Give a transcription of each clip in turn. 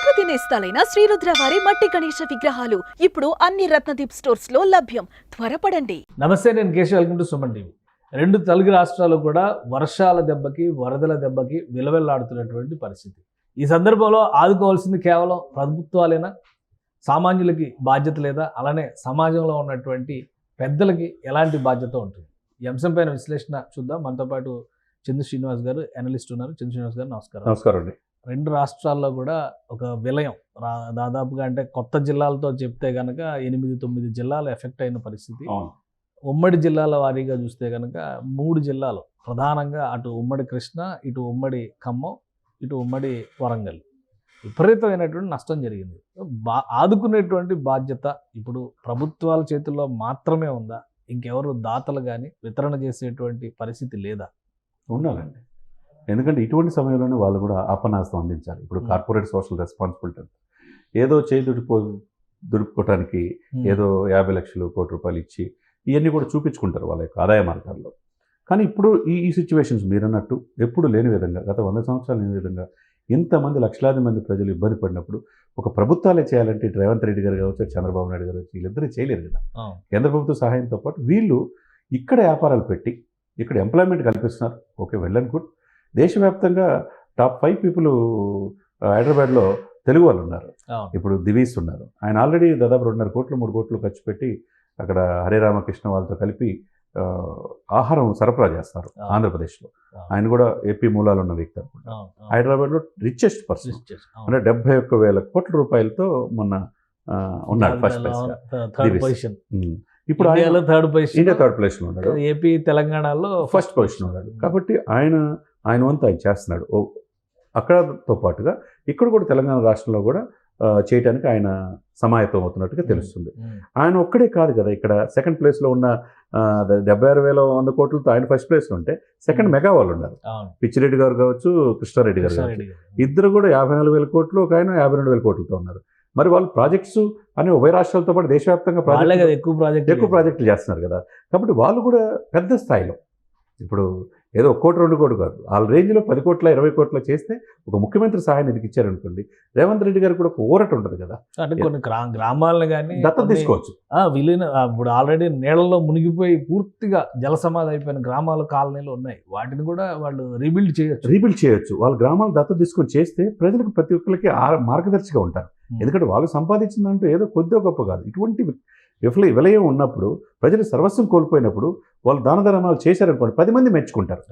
ప్రకృతి నేస్తాలైన శ్రీరుద్ర వారి మట్టి గణేశ విగ్రహాలు ఇప్పుడు అన్ని రత్నదీప్ స్టోర్స్ లో లభ్యం. త్వరపడండి. నమస్తే, నేను Keshav. Welcome to Suman TV. రెండు తెలుగు రాష్ట్రాలు కూడా వర్షాల దెబ్బకి వరదల దెబ్బకి విలవెల్లాడుతున్నటువంటి పరిస్థితి. ఈ సందర్భంలో ఆదుకోవాల్సింది కేవలం ప్రభుత్వాలేనా? సామాన్యులకి బాధ్యత లేదా? అలానే సమాజంలో ఉన్నటువంటి పెద్దలకి ఎలాంటి బాధ్యత ఉంటుంది? ఈ అంశం పైన విశ్లేషణ చూద్దాం. మనతో పాటు చంద్ర శ్రీనివాస్ గారు అనలిస్ట్ ఉన్నారు. చంద్ర శ్రీనివాస్ గారు నమస్కారం. నమస్కారం అండి. రెండు రాష్ట్రాల్లో కూడా ఒక విలయం దాదాపుగా, అంటే కొత్త జిల్లాలతో చెప్తే కనుక 8-9 జిల్లాలు ఎఫెక్ట్ అయిన పరిస్థితి. ఉమ్మడి జిల్లాల వారీగా చూస్తే కనుక 3 జిల్లాలు ప్రధానంగా, అటు ఉమ్మడి కృష్ణ, ఇటు ఉమ్మడి ఖమ్మం, ఇటు ఉమ్మడి వరంగల్, విపరీతమైనటువంటి నష్టం జరిగింది. ఆదుకునేటువంటి బాధ్యత ఇప్పుడు ప్రభుత్వాల చేతుల్లో మాత్రమే ఉందా? ఇంకెవరు దాతలు కానీ వితరణ చేసేటువంటి పరిస్థితి లేదా? ఉండాలండి. ఎందుకంటే ఇటువంటి సమయంలోనే వాళ్ళు కూడా ఆపనాస్తం అందించాలి. ఇప్పుడు కార్పొరేట్ సోషల్ రెస్పాన్సిబిలిటీ ఏదో చేయి దుడుపుకోవటానికి ఏదో 50 లక్షలు, కోటి రూపాయలు ఇచ్చి ఇవన్నీ కూడా చూపించుకుంటారు వాళ్ళ యొక్క ఆదాయ మార్గాల్లో. కానీ ఇప్పుడు ఈ సిచ్యువేషన్స్ మీరు అన్నట్టు ఎప్పుడు లేని విధంగా, గత 100 సంవత్సరాలు లేని విధంగా ఇంతమంది లక్షలాది మంది ప్రజలు ఇబ్బంది పడినప్పుడు ఒక ప్రభుత్వాలే చేయాలంటే రేవంత్ రెడ్డి గారు కావచ్చు, చంద్రబాబు నాయుడు గారు వచ్చి వీళ్ళిద్దరూ చేయలేరు కదా. కేంద్ర ప్రభుత్వ సహాయంతో పాటు వీళ్ళు ఇక్కడ వ్యాపారాలు పెట్టి ఇక్కడ ఎంప్లాయ్మెంట్ కల్పిస్తున్నారు. Okay, well and good. దేశవ్యాప్తంగా టాప్ 5 పీపుల్ హైదరాబాద్లో తెలుగు వాళ్ళు ఉన్నారు. ఇప్పుడు దివీస్ ఉన్నారు. ఆయన ఆల్రెడీ దాదాపు 2.5 కోట్లు 3 కోట్లు ఖర్చు పెట్టి అక్కడ హరే రామకృష్ణ వాళ్ళతో కలిపి ఆహారం సరఫరా చేస్తారు ఆంధ్రప్రదేశ్లో. ఆయన కూడా ఏపీ మూలాలు ఉన్న వ్యక్తి అనుకుంటా. హైదరాబాద్లో రిచెస్ట్ పర్సన్, అంటే 71,000 కోట్ల రూపాయలతో మొన్న ఉన్నాడు ఫస్ట్ ప్లేస్. ఇప్పుడు ఇండియా థర్డ్ ప్లేస్లో ఉన్నాడు. ఏపీ తెలంగాణలో ఫస్ట్ పొజిషన్ ఉన్నాడు. కాబట్టి ఆయన వంతు ఆయన చేస్తున్నాడు. అక్కడతో పాటుగా ఇక్కడ కూడా తెలంగాణ రాష్ట్రంలో కూడా చేయడానికి ఆయన సమాయత్తం అవుతున్నట్టుగా తెలుస్తుంది. ఆయన ఒక్కడే కాదు కదా, ఇక్కడ సెకండ్ ప్లేస్లో ఉన్న 76,100 కోట్లతో ఆయన ఫస్ట్ ప్లేస్లో ఉంటే సెకండ్ మెగా వాళ్ళు ఉన్నారు. పిచ్చిరెడ్డి గారు కావచ్చు, కృష్ణారెడ్డి గారు కావచ్చు. ఇద్దరు కూడా 54,000 కోట్లు, ఒక ఆయన 52,000 కోట్లతో ఉన్నారు. మరి వాళ్ళు ప్రాజెక్ట్స్ అని ఉభయ రాష్ట్రాలతో పాటు దేశవ్యాప్తంగా ఎక్కువ ప్రాజెక్టులు చేస్తున్నారు కదా. కాబట్టి వాళ్ళు కూడా పెద్ద స్థాయిలో, ఇప్పుడు ఏదో 1 కోటి 2 కోట్లు కాదు, వాళ్ళ రేంజ్లో 10 కోట్ల 20 కోట్ల చేస్తే ఒక ముఖ్యమంత్రి సహాయ నిధికి ఇచ్చారనుకోండి, రేవంత్ రెడ్డి గారికి కూడా ఒక ఊరట ఉంటుంది కదా. అంటే కొన్ని గ్రామాలను కానీ దత్తత తీసుకోవచ్చు. విలీన ఇప్పుడు ఆల్రెడీ నీళ్ళలో మునిగిపోయి పూర్తిగా జలసమాధి అయిపోయిన గ్రామాలు, కాలనీలు ఉన్నాయి. వాటిని కూడా వాళ్ళు రీబిల్డ్ చేయొచ్చు. వాళ్ళ గ్రామాలు దత్తత తీసుకొని చేస్తే ప్రజలకు ప్రతి ఒక్కరికి మార్గదర్శిగా ఉంటారు. ఎందుకంటే వాళ్ళు సంపాదించిందంటూ ఏదో కొద్దిగా గొప్ప కాదు. ఇటువంటి విలయం ఉన్నప్పుడు, ప్రజలు సర్వస్వం కోల్పోయినప్పుడు వాళ్ళు దాన ధర్మాలు చేశారనుకోండి, 10 మంది మెచ్చుకుంటారు.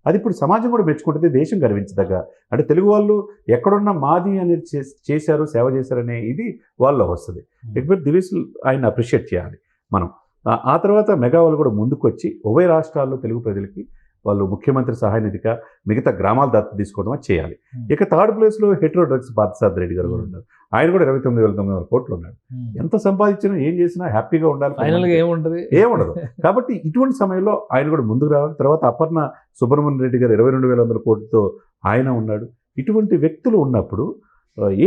అది ఇప్పుడు సమాజం కూడా మెచ్చుకుంటుంది, దేశం గర్వించదగ్గ. అంటే తెలుగు వాళ్ళు ఎక్కడున్నా మాది అనేది చేశారు, సేవ చేశారనే ఇది వాళ్ళలో వస్తుంది. లేకపోతే దివీస్ ఆయన అప్రిషియేట్ చేయాలి మనం. ఆ తర్వాత మెగా వాళ్ళు కూడా ముందుకు వచ్చి ఉభయ రాష్ట్రాల్లో తెలుగు ప్రజలకి వాళ్ళు ముఖ్యమంత్రి సహాయ నిధిగా మిగతా గ్రామాలు దత్తత తీసుకోవడం చేయాలి. ఇక థర్డ్ ప్లేస్లో హెట్రో డ్రగ్స్ పార్థసారథి రెడ్డి గారు కూడా ఉన్నారు. ఆయన కూడా 29,900 కోట్లు ఉన్నాడు. ఎంత సంపాదించినా ఏం చేసినా హ్యాపీగా ఉండాలి, ఏముండదు. కాబట్టి ఇటువంటి సమయంలో ఆయన కూడా ముందుకు రావాలి. తర్వాత అపర్ణ సుబ్రహ్మణ్య రెడ్డి గారు 22,100 కోట్లతో ఆయన ఉన్నాడు. ఇటువంటి వ్యక్తులు ఉన్నప్పుడు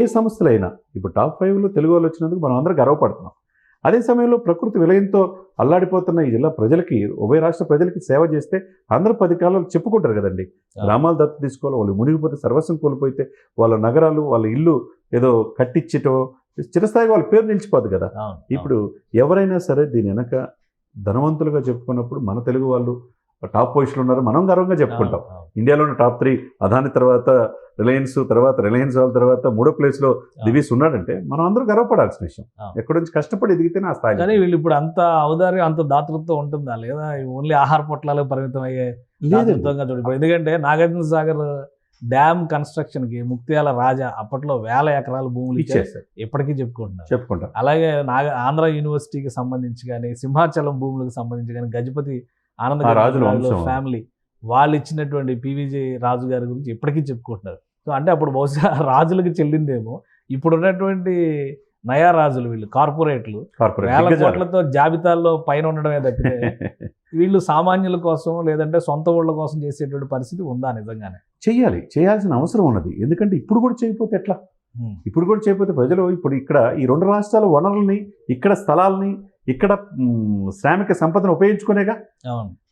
ఏ సంస్థలైనా, ఇప్పుడు టాప్ 5లో తెలుగు వాళ్ళు వచ్చినందుకు మనం అందరం గర్వపడుతున్నాం. అదే సమయంలో ప్రకృతి విలయంతో అల్లాడిపోతున్న ఈ జిల్లా ప్రజలకి, ఉభయ రాష్ట్ర ప్రజలకి సేవ చేస్తే అందరూ 10 కాలాలు చెప్పుకుంటారు కదండి. గ్రామాలు దత్తత తీసుకోవాలి, వాళ్ళు మునిగిపోతే సర్వస్వం కోల్పోతే వాళ్ళ నగరాలు, వాళ్ళ ఇల్లు ఏదో కట్టించటో చిరస్థాయిగా వాళ్ళ పేరు నిలిచిపోదు కదా. ఇప్పుడు ఎవరైనా సరే దీని వెనక ధనవంతులుగా చెప్పుకున్నప్పుడు మన తెలుగు వాళ్ళు టాప్ పొజిషన్లో ఉన్నారు, మనం గర్వంగా చెప్పుకుంటాం. ఇండియాలోని టాప్ 3 అదాని తర్వాత రిలయన్స్, తర్వాత రిలయన్స్ వాళ్ళ తర్వాత 3వ ప్లేస్లో దివీస్ ఉన్నాడంటే మనం అందరూ గర్వపడాల్సిన విషయం. ఎక్కడి నుంచి కష్టపడి ఎదిగితేనే ఆ స్థాయి. కానీ వీళ్ళు ఇప్పుడు అంత ఔదార్యం, అంత దాతృత్వం ఉంటుందా లేదా? ఓన్లీ ఆహార పొట్లాలకు పరిమితం అయ్యే దాతృత్వంగా చూడండి. ఎందుకంటే నాగార్జున సాగర్ డ్యామ్ కన్స్ట్రక్షన్కి ముక్త్యాల రాజా అప్పట్లో 1000 ఎకరాల భూములు ఇచ్చేస్తారు, ఇప్పటికీ చెప్పుకుంటారు. అలాగే ఆంధ్ర యూనివర్సిటీకి సంబంధించి కానీ, సింహాచలం భూములకు సంబంధించి కానీ, గజపతి ఆనంద ఫ్యామిలీ వాళ్ళు ఇచ్చినటువంటి పివిజి రాజు గారి గురించి ఇప్పటికీ చెప్పుకుంటున్నారు. సో అంటే అప్పుడు బహుశా రాజులకు చెల్లిందేమో. ఇప్పుడు ఉన్నటువంటి నయా రాజులు, వీళ్ళు కార్పొరేట్లు 1000 కోట్లతో జాబితాల్లో పైన ఉండడమే తప్పితే వీళ్ళు సామాన్యుల కోసం లేదంటే సొంత ఊళ్ళ కోసం చేసేటువంటి పరిస్థితి ఉందా? నిజంగానే చేయాల్సిన అవసరం ఉన్నది. ఎందుకంటే ఇప్పుడు కూడా చేయకపోతే ఎట్లా? ఇప్పుడు కూడా చేయకపోతే ప్రజలు ఇప్పుడు ఇక్కడ ఈ 2 రాష్ట్రాల వనరుల్ని, ఇక్కడ స్థలాల్ని, ఇక్కడ శ్రామిక సంపదను ఉపయోగించుకునేగా.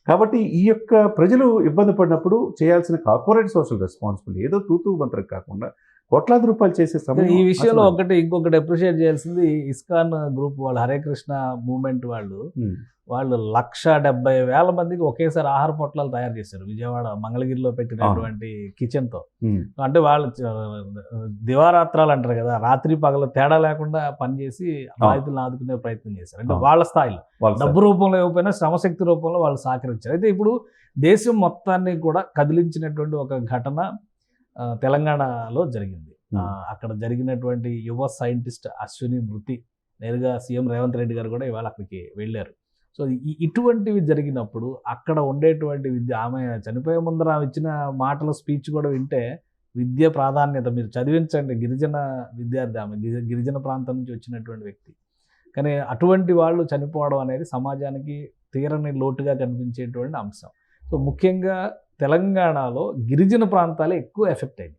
కాబట్టి ఈ యొక్క ప్రజలు ఇబ్బంది పడినప్పుడు చేయాల్సిన కార్పొరేట్ సోషల్ రెస్పాన్సిబిలిటీ ఏదో తూతూ మంత్రం కాకుండా కోట్లాది రూపాయలు చేసే సమయం ఈ విషయంలో అసలు. ఇంకొకటి అప్రిషియేట్ చేయాల్సింది ఇస్కాన్ గ్రూప్ వాళ్ళు, హరే కృష్ణ మూవ్మెంట్ వాళ్ళు ఉమ్, 1,70,000 మందికి ఒకేసారి ఆహార పొట్లాలు తయారు చేశారు విజయవాడ మంగళగిరిలో పెట్టినటువంటి కిచెన్ తో. ఉమ్, అంటే వాళ్ళు దివారాత్రాలు అంటారు కదా, రాత్రి పగలు తేడా లేకుండా పనిచేసి బాధితులను ఆదుకునే ప్రయత్నం చేశారు. అంటే వాళ్ళ స్థాయిలో వాళ్ళు డబ్బు రూపంలో ఇవ్వకపోయినా శ్రమశక్తి రూపంలో వాళ్ళు సహకరించారు. అయితే ఇప్పుడు దేశం మొత్తాన్ని కూడా కదిలించినటువంటి ఒక ఘటన తెలంగాణలో జరిగింది. అక్కడ జరిగినటువంటి యువ సైంటిస్ట్ అశ్విని మృతి, నేరుగా సీఎం రేవంత్ రెడ్డి గారు కూడా ఇవాళ అక్కడికి వెళ్ళారు. సో ఇటువంటివి జరిగినప్పుడు అక్కడ ఉండేటువంటి విద్య, ఆమె చనిపోయే ముందర ఆమె ఇచ్చిన మాటల స్పీచ్ కూడా వింటే విద్య ప్రాధాన్యత, మీరు చదివించండి, గిరిజన విద్యార్థి ఆమె, గిరిజన ప్రాంతం నుంచి వచ్చినటువంటి వ్యక్తి. కానీ అటువంటి వాళ్ళు చనిపోవడం అనేది సమాజానికి తీరని లోటుగా కనిపించేటువంటి అంశం. సో ముఖ్యంగా తెలంగాణలో గిరిజన ప్రాంతాలే ఎక్కువ ఎఫెక్ట్ అయింది.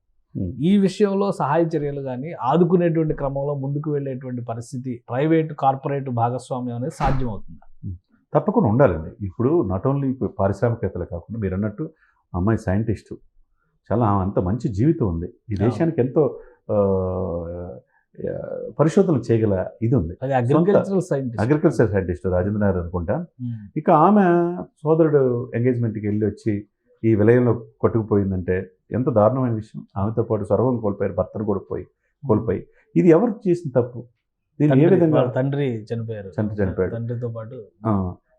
ఈ విషయంలో సహాయ చర్యలు కానీ ఆదుకునేటువంటి క్రమంలో ముందుకు వెళ్ళేటువంటి పరిస్థితి ప్రైవేటు కార్పొరేట్ భాగస్వామ్యం అనేది సాధ్యమవుతుంది. తప్పకుండా ఉండాలండి. ఇప్పుడు నాట్ ఓన్లీ ఇప్పుడు పారిశ్రామికవేత్తలే కాకుండా మీరు అన్నట్టు అమ్మాయి సైంటిస్టు, చాలా అంత మంచి జీవితం ఉంది, ఈ దేశానికి ఎంతో పరిశోధనలు చేయగల ఇది ఉంది. అది అగ్రికల్చరల్ సైంటిస్ట్ రాజేంద్ర నాయర్ అనుకుంటా. ఇక ఆమె సోదరుడు ఎంగేజ్మెంట్కి వెళ్ళి వచ్చి ఈ విలయంలో కొట్టుకుపోయిందంటే ఎంత దారుణమైన విషయం. ఆమెతో పాటు సర్వం కోల్పోయారు, భర్తను కూడా కోల్పోయి. ఇది ఎవరు చేసిన తప్పు? దీన్ని ఏ విధంగా తండ్రి చనిపోయాడు, తండ్రితో పాటు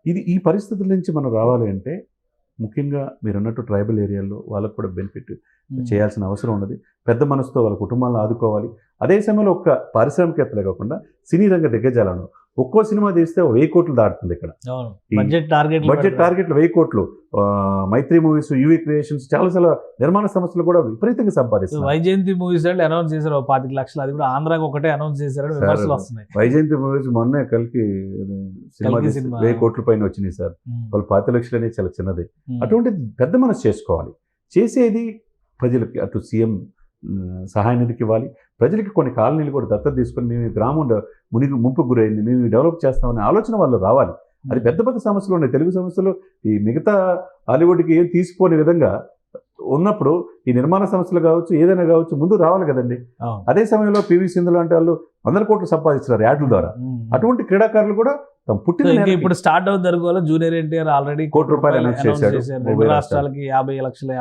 ఇది ఈ పరిస్థితుల నుంచి మనం రావాలి అంటే ముఖ్యంగా మీరు అన్నట్టు ట్రైబల్ ఏరియాల్లో వాళ్ళకు కూడా బెనిఫిట్ చేయాల్సిన అవసరం ఉన్నది. పెద్ద మనసుతో వాళ్ళ కుటుంబాలను ఆదుకోవాలి. అదే సమయంలో ఒక్క పారిశ్రామికవేత్తలే కాకుండా సినీ రంగ దిగ్గజాలను ఒక్కో సినిమా తీస్తే 1000 కోట్లు దాటుతుంది ఇక్కడ. బడ్జెట్ టార్గెట్లు 1000 కోట్లు. మైత్రి మూవీస్, యూవీ క్రియేషన్స్, చాలా నిర్మాణ సంస్థలు కూడా విపరీతంగా సంపాదిస్తారు. వైజయంతి మూవీస్ అనౌన్స్ చేశారు 25 లక్షలు, అది కూడా ఆంధ్రాకి ఒకటే అనౌన్స్ చేశారు. వైజయంతి మూవీస్ మొన్నే కలికి సినిమా 1000 కోట్ల పైన వచ్చినాయి సార్. వాళ్ళు 25 లక్షలు అనేది చాలా చిన్నది. అటువంటి పెద్ద మనసు చేసుకోవాలి. చేసేది ప్రజలకి, అటు సీఎం సహాయ నిధికి ఇవ్వాలి, ప్రజలకి కొన్ని కాలనీలు కూడా దత్తత తీసుకొని మేము గ్రామం ముంపు గురైంది, మేము డెవలప్ చేస్తామనే ఆలోచన వాళ్ళు రావాలి. అది పెద్ద పెద్ద సమస్యలు ఉన్నాయి. తెలుగు సమస్యలు ఈ మిగతా హాలీవుడ్కి ఏం తీసిపోని విధంగా ఉన్నప్పుడు ఈ నిర్మాణ సంస్థలు కావచ్చు, ఏదైనా కావచ్చు, ముందు రావాలి కదండి. అదే సమయంలో పివి సింధు లాంటి వాళ్ళు 100 కోట్లు సంపాదిస్తున్నారు యాడ్ల ద్వారా. అటువంటి క్రీడాకారులు కూడా పుట్టిన ఇప్పుడు స్టార్ట్ అవుతారు. జూనియర్ ఎన్టీఆర్ ఆల్రెడీ ₹1 కోటి అనౌన్స్ చేశాడు. రాష్ట్రాలకి 50 లక్షలు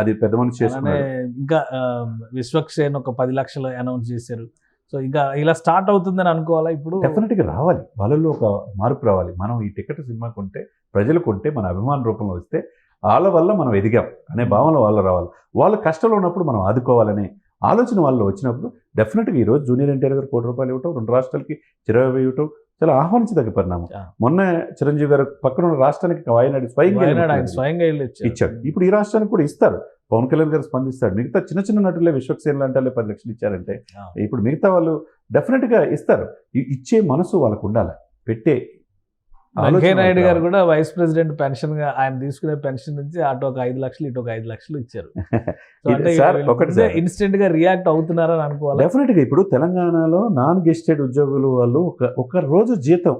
అది పెద్ద మనిషి చేసుకున్నాడు. ఇంకా విశ్వక్సేన్ ఒక 10 లక్షలు అనౌన్స్ చేశారు. సో ఇంకా ఇలా స్టార్ట్ అవుతుందని అనుకోవాలా? ఇప్పుడు డెఫినెట్గా రావాలి, వాళ్ళలో ఒక మార్పు రావాలి. మనం ఈ టికెట్ సినిమా కొంటే, ప్రజలు కొంటే, మన అభిమాన రూపంలో వస్తే వాళ్ళ వల్ల మనం ఎదిగాం అనే భావన వాళ్ళు రావాలి. వాళ్ళు కష్టంలో ఉన్నప్పుడు మనం ఆదుకోవాలనే ఆలోచన వాళ్ళు వచ్చినప్పుడు డెఫినెట్గా ఈరోజు జూనియర్ ఎన్టీఆర్ గారు ₹1 కోటి ఇవ్వటం, 2 రాష్ట్రాలకి 20 ఇవ్వటం చాలా ఆహ్వానించదగ్గ పరిణామం. మొన్న చిరంజీవి గారు పక్కన ఉన్న రాష్ట్రానికి వాయనాడు స్వయంగా ఇచ్చాడు. ఇప్పుడు ఈ రాష్ట్రానికి కూడా ఇస్తారు. పవన్ కళ్యాణ్ గారు స్పందిస్తాడు. మిగతా చిన్న నటులే విశ్వక్సేన్ లాంటి 10 లక్షలు ఇచ్చారంటే ఇప్పుడు మిగతా వాళ్ళు డెఫినెట్గా ఇస్తారు. ఇచ్చే మనసు వాళ్ళకు ఉండాలి. పెట్టే వెంకయ్య నాయుడు గారు కూడా వైస్ ప్రెసిడెంట్ పెన్షన్ గా ఆయన తీసుకునే పెన్షన్ నుంచి అటు ఒక 5 లక్షలు, ఇటు ఒక 5 లక్షలు ఇచ్చారు. ఇన్స్టెంట్ గా రియాక్ట్ అవుతున్నారని అనుకోవాలి. డెఫినెట్గా ఇప్పుడు తెలంగాణలో నాన్ గెస్టెడ్ ఉద్యోగులు వాళ్ళు ఒక రోజు జీతం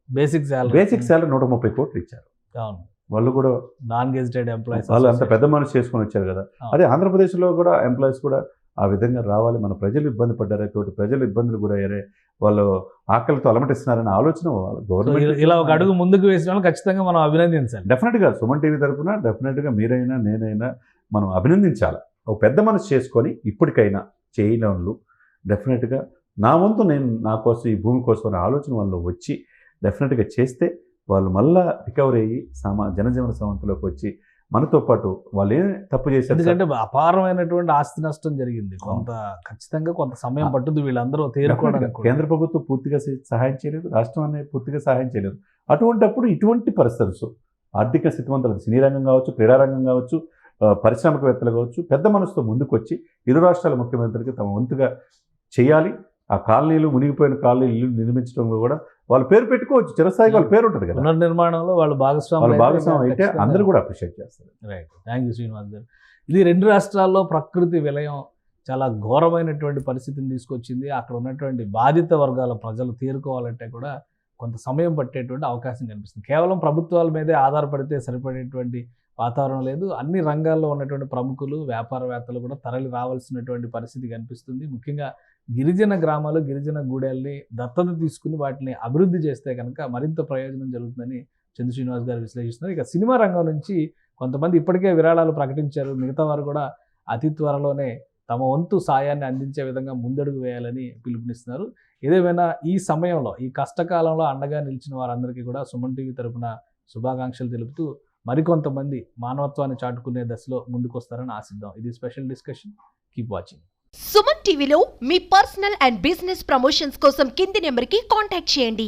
బేసిక్ శాలరీ 130 కోట్లు ఇచ్చారు. అవును, వాళ్ళు కూడా నాన్ గెజిటెడ్ ఎంప్లాయీస్, వాళ్ళు అంత పెద్ద మనసు చేసుకొని వచ్చారు కదా. అదే ఆంధ్రప్రదేశ్లో కూడా ఎంప్లాయీస్ కూడా ఆ విధంగా రావాలి. మన ప్రజలు ఇబ్బంది పడ్డారే, తోటి ప్రజలు ఇబ్బందులు గురయ్యారే, వాళ్ళు ఆకలితో అలమటిస్తున్నారనే ఆలోచన గవర్నమెంట్ ఇలా ఒక అడుగు ముందుకు వేసిన వాళ్ళు ఖచ్చితంగా మనం అభినందించాలి. డెఫినెట్గా సుమన్ టీవీ తరఫున డెఫినెట్గా మీరైనా నేనైనా మనం అభినందించాలి. ఒక పెద్ద మనసు చేసుకొని ఇప్పటికైనా చేయని వాళ్ళు డెఫినెట్గా నా వంతు నేను నా కోసం, ఈ భూమి కోసం అనే ఆలోచన వాళ్ళు వచ్చి డెఫినెట్గా చేస్తే వాళ్ళు మళ్ళా రికవరీ అయ్యి జనజీవన సమంతిలోకి వచ్చి మనతో పాటు వాళ్ళు ఏం తప్పు చేశారు. ఎందుకంటే అపారమైనటువంటి ఆస్తి నష్టం జరిగింది. ఖచ్చితంగా కొంత సమయం పట్టుద్ది వీళ్ళందరూ తేరుకోవడానికి. కేంద్ర ప్రభుత్వం పూర్తిగా సహాయం చేయలేదు, రాష్ట్రం అనేది పూర్తిగా సహాయం చేయలేదు. అటువంటిప్పుడు ఇటువంటి పరిస్థితులు ఆర్థిక స్థితివంతులు, సినీ రంగం కావచ్చు, క్రీడారంగం కావచ్చు, పారిశ్రామికవేత్తలు కావచ్చు, పెద్ద మనసుతో ముందుకు వచ్చి ఇరు రాష్ట్రాల ముఖ్యమంత్రికి తమ వంతుగా చేయాలి. ఆ కాలనీలు, మునిగిపోయిన కాలనీలు ఇల్లు నిర్మించడంలో కూడా వాళ్ళు పేరు పెట్టుకోవచ్చు. చిరస్థాయిగా వాళ్ళ పేరు ఉంటుంది కదా. పునర్నిర్మాణంలో వాళ్ళు భాగస్వామ్యం అయితే అందరూ కూడా అప్రిషియేట్ చేస్తారు. రైట్, థ్యాంక్ యూ శ్రీనివాస్ గారు. ఇది 2 రాష్ట్రాల్లో ప్రకృతి విలయం చాలా ఘోరమైనటువంటి పరిస్థితిని తీసుకొచ్చింది. అక్కడ ఉన్నటువంటి బాధిత వర్గాల ప్రజలు తేరుకోవాలంటే కూడా కొంత సమయం పట్టేటువంటి అవకాశం కనిపిస్తుంది. కేవలం ప్రభుత్వాల మీదే ఆధారపడితే సరిపడేటువంటి వాతావరణం లేదు. అన్ని రంగాల్లో ఉన్నటువంటి ప్రముఖులు, వ్యాపారవేత్తలు కూడా తరలి రావాల్సినటువంటి పరిస్థితి కనిపిస్తుంది. ముఖ్యంగా గిరిజన గ్రామాలు, గిరిజన గూడెల్ని దత్తత తీసుకుని వాటిని అభివృద్ధి చేస్తే కనుక మరింత ప్రయోజనం జరుగుతుందని చంద్ర శ్రీనివాస్ గారు విశ్లేషిస్తున్నారు. ఇక సినిమా రంగం నుంచి కొంతమంది ఇప్పటికే విరాళాలు ప్రకటించారు. మిగతా వారు కూడా అతి త్వరలోనే తమ వంతు సాయాన్ని అందించే విధంగా ముందడుగు వేయాలని పిలుపునిస్తున్నారు. ఏదేమైనా ఈ సమయంలో, ఈ కష్టకాలంలో అండగా నిలిచిన వారందరికీ కూడా సుమన్ టీవీ తరపున శుభాకాంక్షలు తెలుపుతూ మరికొంతమంది మానవత్వాన్ని చాటుకునే దశలో ముందుకొస్తారని ఆశిద్దాం. ఇది special discussion. Keep watching. Suman టీవీలో మీ పర్సనల్ అండ్ బిజినెస్ ప్రమోషన్స్ కోసం కింది నెంబర్కి కాంటాక్ట్ చేయండి.